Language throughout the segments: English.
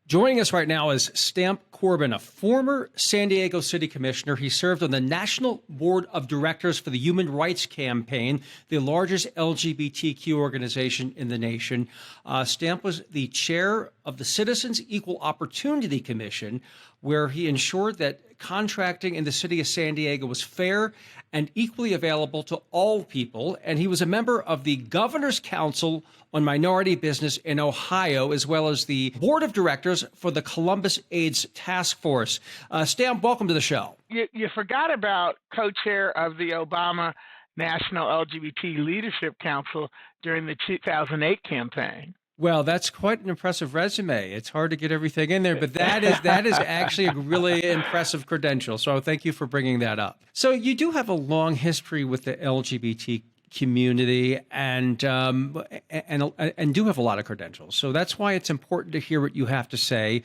Joining us right now is Stamp Corbin, a former San Diego City Commissioner. He served on the National Board of Directors for the Human Rights Campaign, the largest LGBTQ organization in the nation. Stamp was the chair of the Citizens Equal Opportunity Commission, where he ensured that contracting in the city of San Diego was fair and equally available to all people. And he was a member of the Governor's Council on Minority Business in Ohio, as well as the Board of Directors for the Columbus AIDS Task Force. Stamp, welcome to the show. You forgot about co-chair of the Obama National LGBT Leadership Council during the 2008 campaign. Well, that's quite an impressive resume. It's hard to get everything in there, but that is actually a really impressive credential. So thank you for bringing that up. So you do have a long history with the LGBT community and do have a lot of credentials. So that's why it's important to hear what you have to say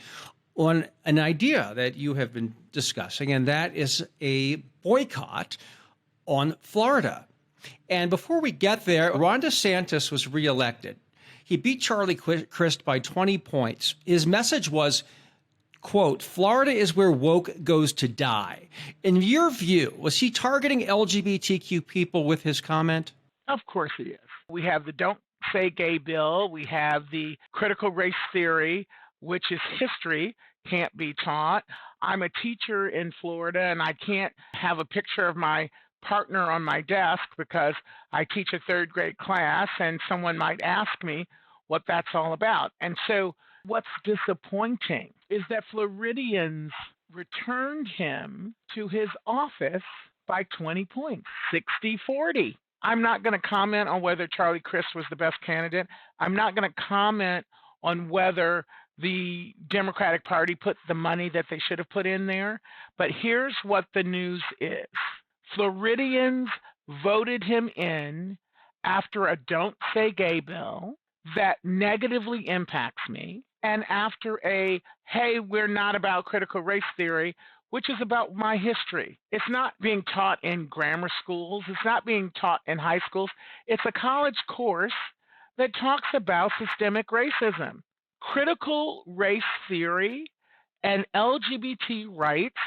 on an idea that you have been discussing, and that is a boycott on Florida. And before we get there, Ron DeSantis was reelected. He beat Charlie Crist by 20 points. His message was, quote, "Florida is where woke goes to die." In your view, was he targeting LGBTQ people with his comment? Of course he is. We have the Don't Say Gay bill. We have the critical race theory, which is history, can't be taught. I'm a teacher in Florida, and I can't have a picture of my partner on my desk because I teach a third grade class, and someone might ask me what that's all about. And so what's disappointing is that Floridians returned him to his office by 20 points, 60-40. I'm not going to comment on whether Charlie Crist was the best candidate. I'm not going to comment on whether the Democratic Party put the money that they should have put in there. But here's what the news is. Floridians voted him in after a Don't Say Gay bill that negatively impacts me, and after a, hey, we're not about critical race theory, which is about my history. It's not being taught in grammar schools. It's not being taught in high schools. It's a college course that talks about systemic racism. Critical race theory and LGBT rights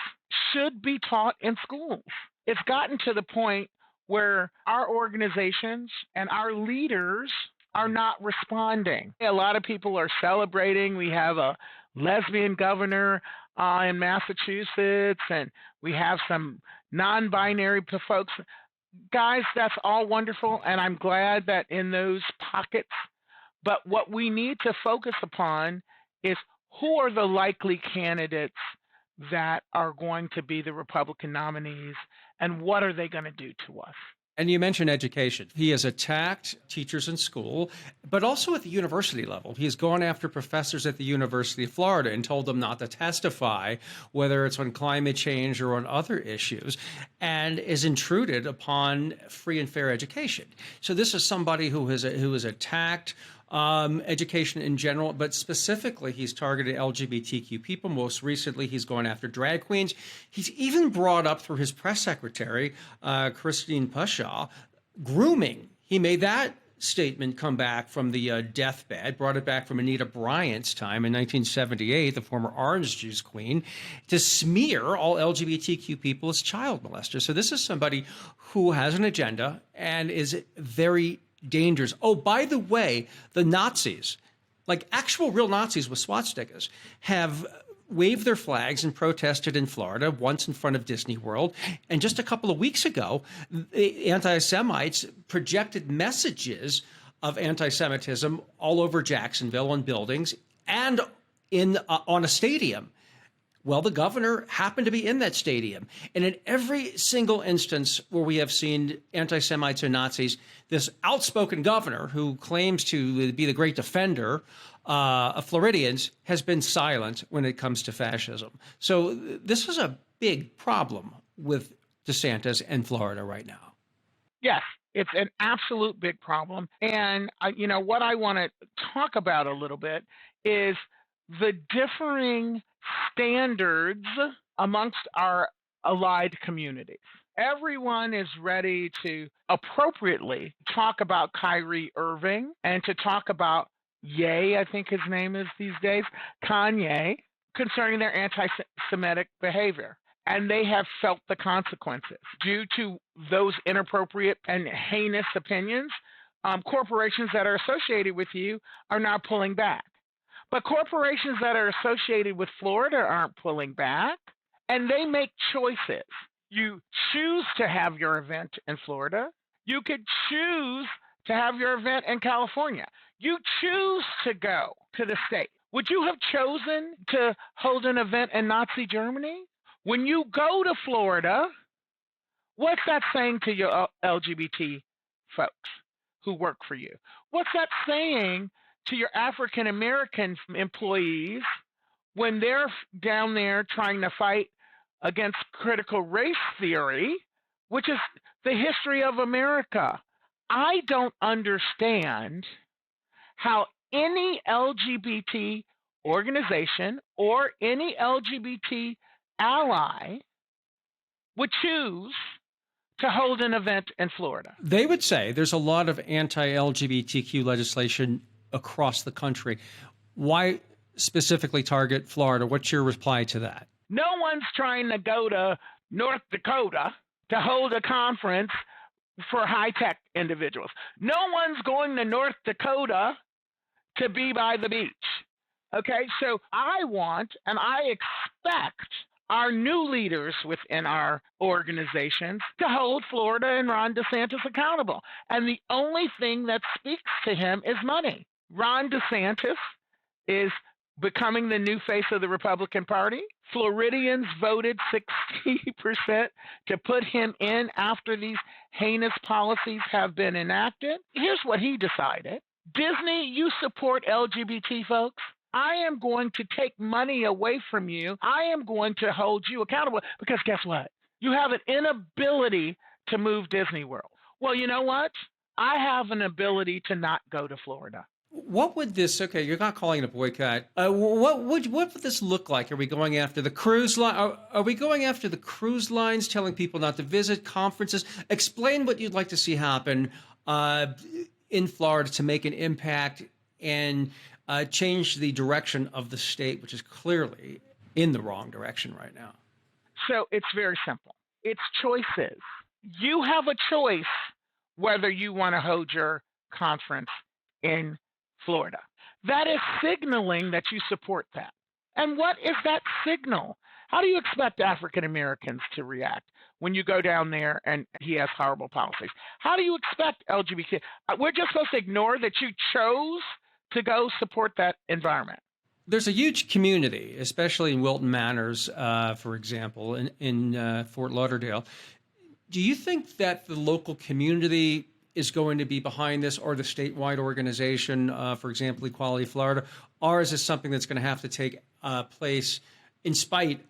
should be taught in schools. It's gotten to the point where our organizations and our leaders are not responding. A lot of people are celebrating. We have a lesbian governor in Massachusetts, and we have some non-binary folks. Guys, that's all wonderful, and I'm glad that in those pockets. But what we need to focus upon is who are the likely candidates that are going to be the Republican nominees, and what are they going to do to us? And you mentioned education. He has attacked teachers in school, but also at the university level. He's gone after professors at the University of Florida and told them not to testify, whether it's on climate change or on other issues, and is intruded upon free and fair education. So this is somebody who has attacked education in general, but specifically he's targeted LGBTQ people. Most recently, he's gone after drag queens. He's even brought up through his press secretary, Christine Pushaw, grooming. He made that statement come back from the deathbed, brought it back from Anita Bryant's time in 1978, the former orange juice queen, to smear all LGBTQ people as child molesters. So this is somebody who has an agenda and is very dangerous. Oh, by the way, the Nazis, like actual real Nazis with swastikas, have waved their flags and protested in Florida, once in front of Disney World. And just a couple of weeks ago, the anti-Semites projected messages of anti-Semitism all over Jacksonville on buildings and on a stadium. Well, the governor happened to be in that stadium. And in every single instance where we have seen anti-Semites or Nazis, this outspoken governor who claims to be the great defender of Floridians has been silent when it comes to fascism. So this is a big problem with DeSantis and Florida right now. Yes, it's an absolute big problem. And, what I want to talk about a little bit is the differing standards amongst our allied communities. Everyone is ready to appropriately talk about Kyrie Irving and to talk about Ye, I think his name is these days, Kanye, concerning their anti-Semitic behavior. And they have felt the consequences. Due to those inappropriate and heinous opinions, corporations that are associated with you are now pulling back. But corporations that are associated with Florida aren't pulling back, and they make choices. You choose to have your event in Florida. You could choose to have your event in California. You choose to go to the state. Would you have chosen to hold an event in Nazi Germany? When you go to Florida, what's that saying to your LGBT folks who work for you? What's that saying to your African American employees when they're down there trying to fight against critical race theory, which is the history of America? I don't understand how any LGBT organization or any LGBT ally would choose to hold an event in Florida. They would say there's a lot of anti-LGBTQ legislation across the country. Why specifically target Florida? What's your reply to that? No one's trying to go to North Dakota to hold a conference for high-tech individuals. No one's going to North Dakota to be by the beach. Okay, so I want and I expect our new leaders within our organizations to hold Florida and Ron DeSantis accountable. And the only thing that speaks to him is money. Ron DeSantis is becoming the new face of the Republican Party. Floridians voted 60% to put him in after these heinous policies have been enacted. Here's what he decided. Disney, you support LGBT folks. I am going to take money away from you. I am going to hold you accountable because guess what? You have an inability to move Disney World. Well, you know what? I have an ability to not go to Florida. What would this, okay, you're not calling it a boycott. What would this look like? Are we going after the cruise line? Are we going after the cruise lines, telling people not to visit conferences? Explain what you'd like to see happen in Florida to make an impact and change the direction of the state, which is clearly in the wrong direction right now. So it's very simple. It's choices. You have a choice whether you want to hold your conference in Florida. That is signaling that you support that. And what is that signal? How do you expect African Americans to react when you go down there and he has horrible policies? How do you expect LGBT? We're just supposed to ignore that you chose to go support that environment. There's a huge community, especially in Wilton Manors, for example, in Fort Lauderdale. Do you think that the local community is going to be behind this, or the statewide organization, for example, Equality Florida, or is this something that's going to have to take place in spite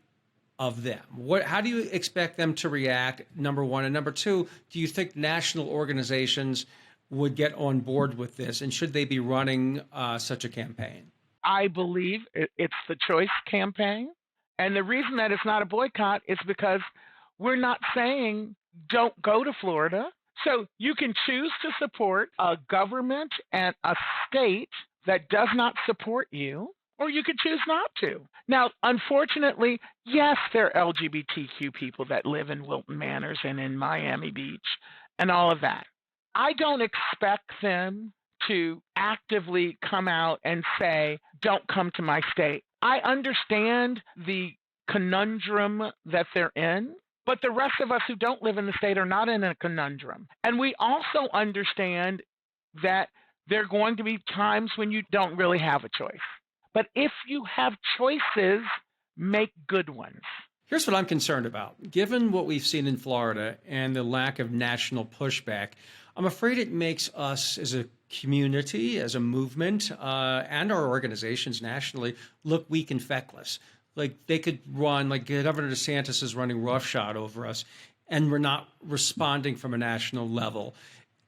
of them? How do you expect them to react, number one? And number two, do you think national organizations would get on board with this, and should they be running such a campaign? I believe it's the choice campaign. And the reason that it's not a boycott is because we're not saying don't go to Florida. So you can choose to support a government and a state that does not support you, or you could choose not to. Now, unfortunately, yes, there are LGBTQ people that live in Wilton Manors and in Miami Beach and all of that. I don't expect them to actively come out and say, don't come to my state. I understand the conundrum that they're in, but the rest of us who don't live in the state are not in a conundrum. And we also understand that there are going to be times when you don't really have a choice. But if you have choices, make good ones. Here's what I'm concerned about. Given what we've seen in Florida and the lack of national pushback, I'm afraid it makes us as a community, as a movement, and our organizations nationally look weak and feckless. Like they could run, like Governor DeSantis is running roughshod over us, and we're not responding from a national level.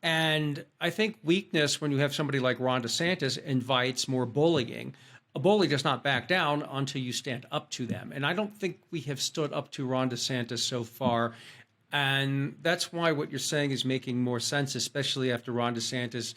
And I think weakness, when you have somebody like Ron DeSantis, invites more bullying. A bully does not back down until you stand up to them. And I don't think we have stood up to Ron DeSantis so far. And that's why what you're saying is making more sense, especially after Ron DeSantis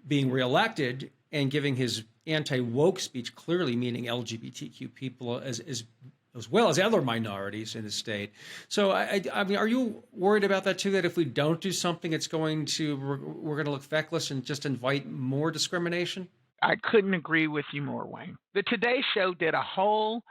being reelected and giving his anti-woke speech, clearly meaning LGBTQ people as well as other minorities in the state. So, I mean, are you worried about that too? That if we don't do something, we're going to look feckless and just invite more discrimination? I couldn't agree with you more, Wayne. The Today Show did a whole,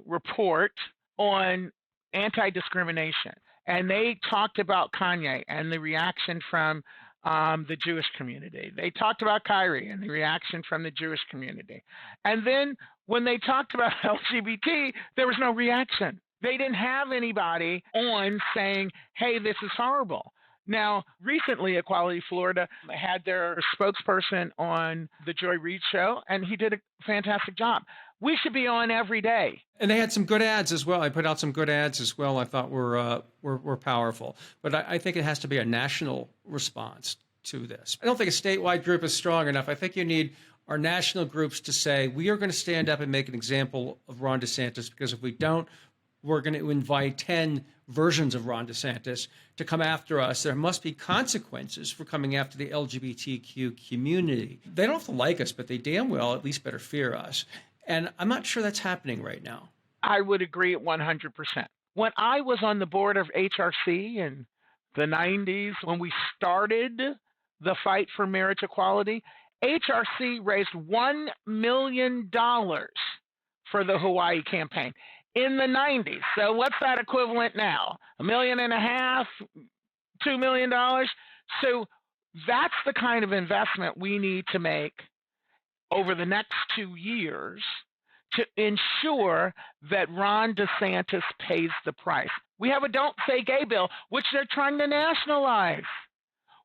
report on anti-discrimination, and they talked about Kanye and the reaction from the Jewish community. They talked about Kyrie and the reaction from the Jewish community. And then when they talked about LGBT, there was no reaction. They didn't have anybody on saying, hey, this is horrible. Now, recently, Equality Florida had their spokesperson on the Joy Reid show, and he did a fantastic job. We should be on every day. And they had some good ads as well. I put out some good ads as well. I thought were powerful. But I think it has to be a national response to this. I don't think a statewide group is strong enough. I think you need our national groups to say, we are going to stand up and make an example of Ron DeSantis, because if we don't, we're going to invite 10 versions of Ron DeSantis to come after us. There must be consequences for coming after the LGBTQ community. They don't have to like us, but they damn well at least better fear us. And I'm not sure that's happening right now. I would agree at 100%. When I was on the board of HRC in the 90s, when we started the fight for marriage equality, HRC raised $1 million for the Hawaii campaign in the 90s. So what's that equivalent now? $1.5 million, $2 million? So that's the kind of investment we need to make over the next 2 years to ensure that Ron DeSantis pays the price. We have a Don't Say Gay bill, which they're trying to nationalize.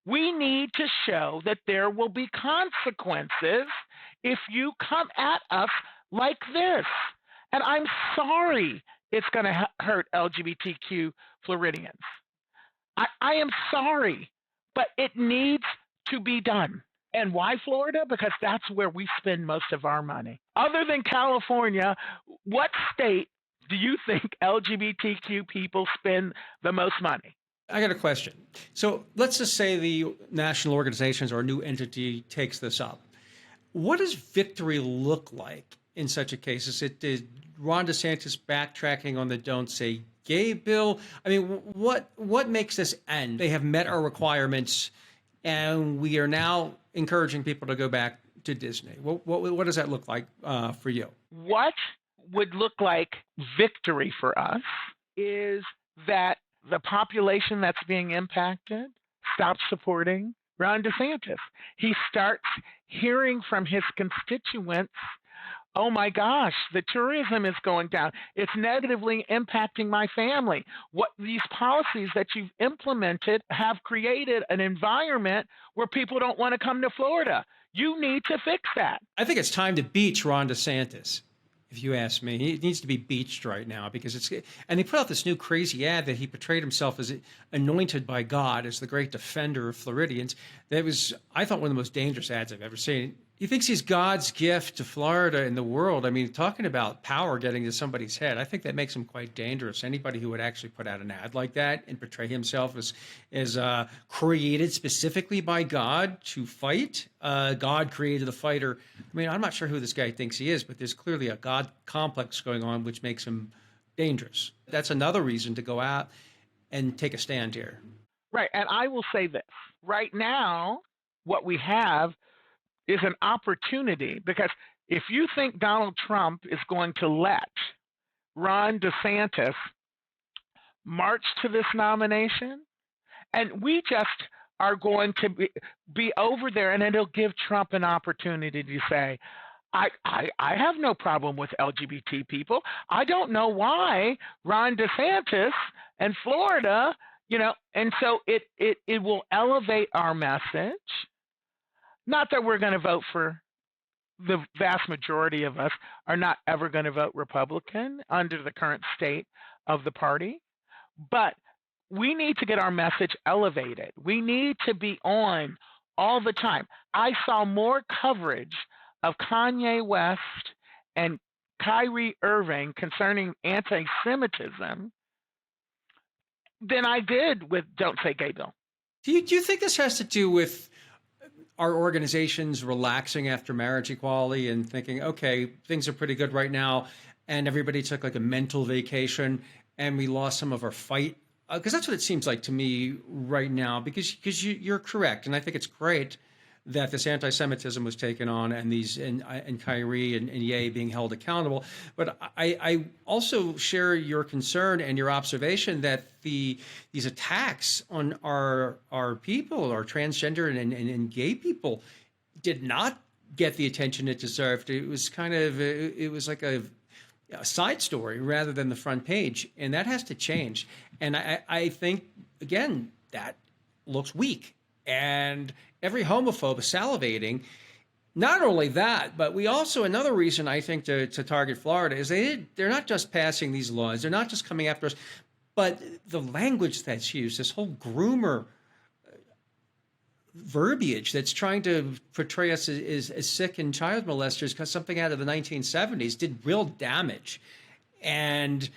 We need to show that there will be consequences if you come at us like this. And I'm sorry it's going to hurt LGBTQ Floridians. I am sorry, but it needs to be done. And why Florida? Because that's where we spend most of our money. Other than California, what state do you think LGBTQ people spend the most money? I got a question. So let's just say the national organizations or a new entity takes this up. What does victory look like in such a case? Is it Ron DeSantis backtracking on the Don't Say Gay bill? I mean, what makes this end? They have met our requirements, and we are now encouraging people to go back to Disney. What does that look like for you? What would look like victory for us is that the population that's being impacted stops supporting Ron DeSantis. He starts hearing from his constituents, oh my gosh, the tourism is going down. It's negatively impacting my family. What these policies that you've implemented have created an environment where people don't want to come to Florida. You need to fix that. I think it's time to beach Ron DeSantis, if you ask me. He needs to be beached right now because and they put out this new crazy ad that he portrayed himself as anointed by God as the great defender of Floridians. That was, I thought, one of the most dangerous ads I've ever seen. He thinks he's God's gift to Florida and the world. I mean, talking about power getting to somebody's head, I think that makes him quite dangerous. Anybody who would actually put out an ad like that and portray himself as created specifically by God to fight. God created the fighter. I mean, I'm not sure who this guy thinks he is, but there's clearly a God complex going on, which makes him dangerous. That's another reason to go out and take a stand here. Right. And I will say this. Right now, what we have is an opportunity, because if you think Donald Trump is going to let Ron DeSantis march to this nomination, and we just are going to be over there, and it'll give Trump an opportunity to say, I have no problem with LGBT people. I don't know why Ron DeSantis and Florida, and so it will elevate our message. Not that we're going to vote for, the vast majority of us are not ever going to vote Republican under the current state of the party, but we need to get our message elevated. We need to be on all the time. I saw more coverage of Kanye West and Kyrie Irving concerning anti-Semitism than I did with Don't Say Gay bill. Do you think this has to do with our organizations relaxing after marriage equality and thinking, okay, things are pretty good right now, and everybody took like a mental vacation, and we lost some of our fight? Because that's what it seems like to me right now. Because you're correct, and I think it's great that this anti-Semitism was taken on, and Kyrie and Ye being held accountable. But I also share your concern and your observation that these attacks on our people, our transgender and gay people, did not get the attention it deserved. It was like a side story rather than the front page, and that has to change. And I think, again, that looks weak. And every homophobe is salivating. Not only that, but we also, another reason I think to target Florida is they're not just passing these laws, they're not just coming after us, but the language that's used, this whole groomer verbiage that's trying to portray us as sick and child molesters, because something out of the 1970s did real damage. And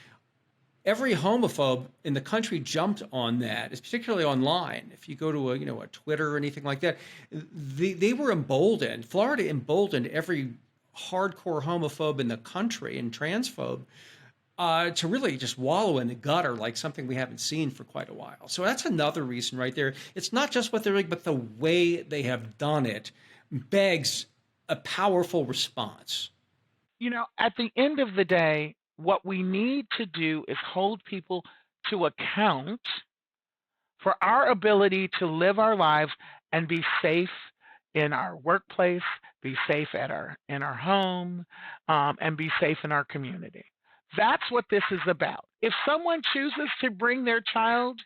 every homophobe in the country jumped on that, particularly online. If you go to a Twitter or anything like that, they were emboldened. Florida emboldened every hardcore homophobe in the country and transphobe to really just wallow in the gutter like something we haven't seen for quite a while. So that's another reason right there. It's not just what they're doing, but the way they have done it begs a powerful response. At the end of the day, what we need to do is hold people to account for our ability to live our lives and be safe in our workplace, be safe in our home, and be safe in our community. That's what this is about. If someone chooses to bring their child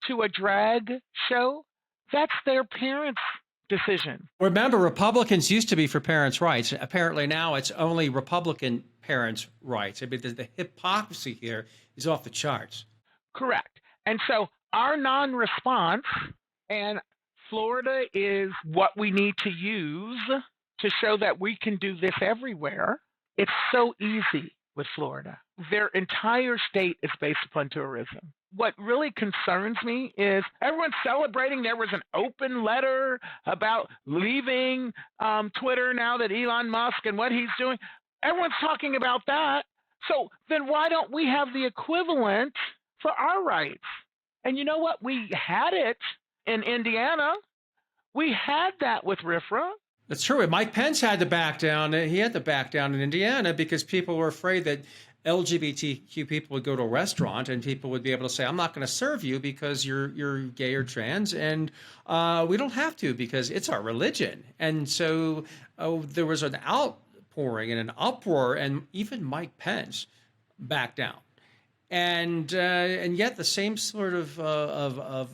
to a drag show, that's their parents' decision. Remember, Republicans used to be for parents' rights. Apparently now it's only Republican parents' rights. I mean, the hypocrisy here is off the charts. Correct. And so our non-response, and Florida is what we need to use to show that we can do this everywhere. It's so easy with Florida. Their entire state is based upon tourism. What really concerns me is everyone's celebrating. There was an open letter about leaving Twitter now that Elon Musk and what he's doing. Everyone's talking about that. So then why don't we have the equivalent for our rights? And you know what? We had it in Indiana. We had that with RFRA. That's true. Mike Pence had to back down. He had to back down in Indiana because people were afraid that LGBTQ people would go to a restaurant and people would be able to say, I'm not going to serve you because you're gay or trans. And we don't have to because it's our religion. And so there was an outpouring and an uproar, and even Mike Pence backed down. And yet the same sort of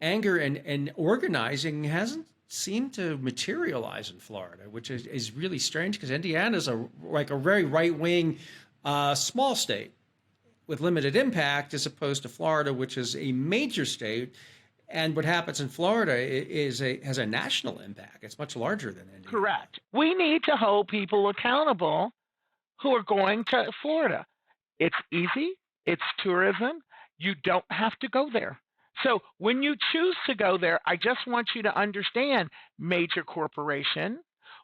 anger and organizing hasn't seemed to materialize in Florida, which is really strange because Indiana is a very right-wing small state with limited impact, as opposed to Florida, which is a major state. And what happens in Florida has a national impact. It's much larger than Indiana. Correct. We need to hold people accountable who are going to Florida. It's easy. It's tourism. You don't have to go there. So when you choose to go there, I just want you to understand, major corporation,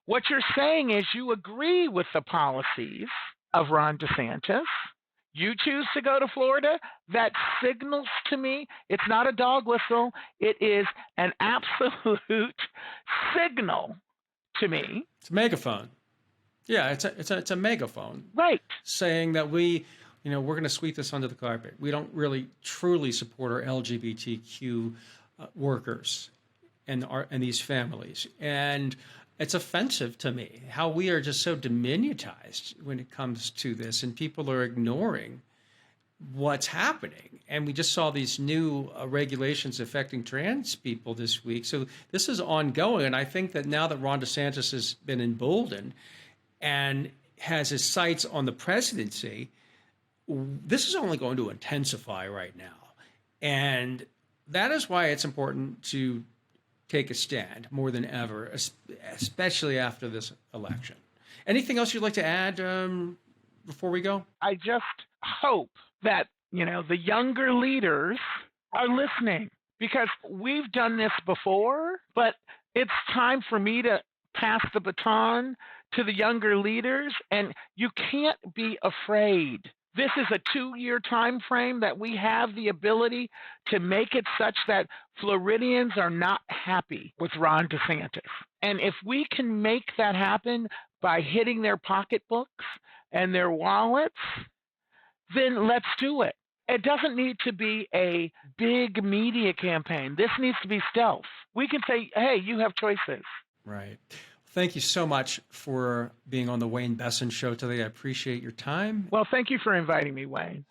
what you're saying is you agree with the policies of Ron DeSantis. You choose to go to Florida, that signals to me, it's not a dog whistle, it is an absolute signal to me. It's a megaphone. Yeah, it's a megaphone. Right. Saying that we're going to sweep this under the carpet. We don't really truly support our LGBTQ workers and these families. And it's offensive to me how we are just so diminutized when it comes to this, and people are ignoring what's happening. And we just saw these new regulations affecting trans people this week. So this is ongoing. And I think that now that Ron DeSantis has been emboldened and has his sights on the presidency, this is only going to intensify right now. And that is why it's important to take a stand more than ever, especially after this election. Anything else you'd like to add before we go? I just hope that, the younger leaders are listening, because we've done this before, but It's time for me to pass the baton to the younger leaders, and you can't be afraid. This is a 2-year time frame that we have the ability to make it such that Floridians are not happy with Ron DeSantis. And if we can make that happen by hitting their pocketbooks and their wallets, then let's do it. It doesn't need to be a big media campaign. This needs to be stealth. We can say, hey, you have choices. Right. Thank you so much for being on the Wayne Besen Show today. I appreciate your time. Well, thank you for inviting me, Wayne.